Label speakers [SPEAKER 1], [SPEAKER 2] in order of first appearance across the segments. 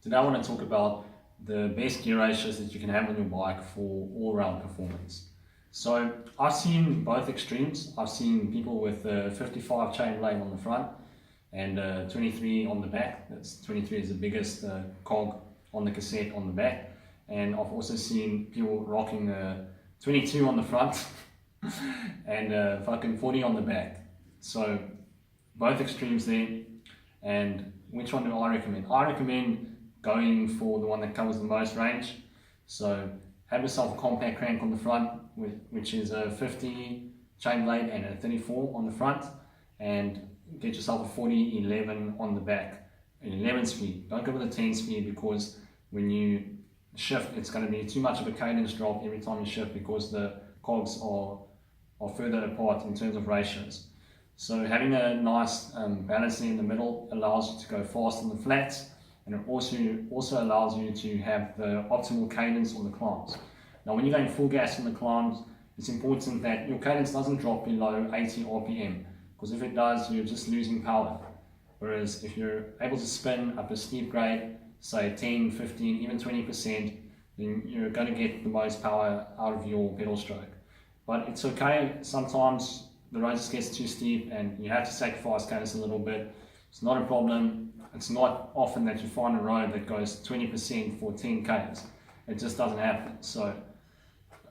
[SPEAKER 1] Today I want to talk about the best gear ratios that you can have on your bike for all-round performance. So I've seen both extremes. I've seen people with a 55 chain blade on the front and 23 on the back. That's 23 is the biggest cog on the cassette on the back. And I've also seen people rocking 22 on the front and fucking 40 on the back. So both extremes there. And which one do I recommend? I recommend going for the one that covers the most range. So have yourself a compact crank on the front, which is a 50 chain blade and a 34 on the front, and get yourself a 40-11 on the back, an 11 speed. Don't go with a 10 speed because when you shift, it's going to be too much of a cadence drop every time you shift because the cogs are further apart in terms of ratios. So having a nice balance in the middle allows you to go fast on the flats, and it also allows you to have the optimal cadence on the climbs. Now when you're going full gas on the climbs, it's important that your cadence doesn't drop below 80 RPM, because if it does, you're just losing power. Whereas if you're able to spin up a steep grade, say 10, 15, even 20%, then you're going to get the most power out of your pedal stroke. But it's okay, sometimes the road just gets too steep and you have to sacrifice cadence a little bit. It's not a problem. It's not often that you find a road that goes 20% for 10 Ks. It just doesn't happen. So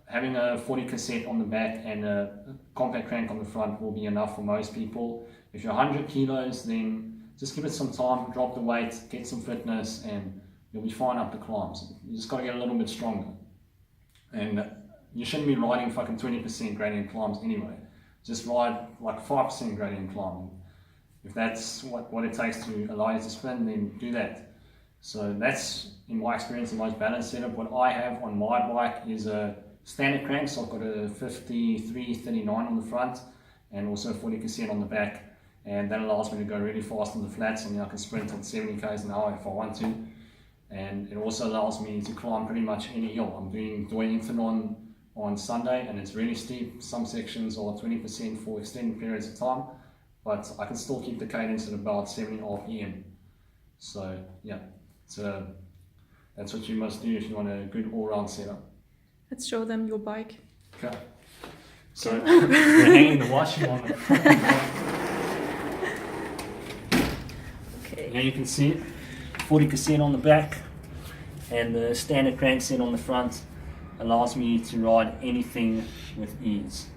[SPEAKER 1] having a 40 cassette on the back and a compact crank on the front will be enough for most people. If you're 100 kilos, then just give it some time, drop the weight, get some fitness, and you'll be fine up the climbs. You just got to get a little bit stronger. And you shouldn't be riding fucking 20% gradient climbs anyway. Just ride like 5% gradient climbing. If that's what it takes to allow you to spin, then do that. So that's, in my experience, the most balanced setup. What I have on my bike is a standard crank, so I've got a 53-39 on the front and also a 40 cassette on the back, and that allows me to go really fast on the flats. I mean, I can sprint at 70 k's an hour if I want to, and it also allows me to climb pretty much any hill. I'm doing Zweel on Sunday, and it's really steep. Some sections are 20% for extended periods of time, but I can still keep the cadence at about 70 RPM. So yeah, that's what you must do if you want a good all-round setup.
[SPEAKER 2] Let's show them your bike.
[SPEAKER 1] Okay. So we're hanging the washing on the front.
[SPEAKER 2] Okay.
[SPEAKER 1] Now you can see it, 40 cassette on the back, and the standard crank set on the front allows me to ride anything with ease.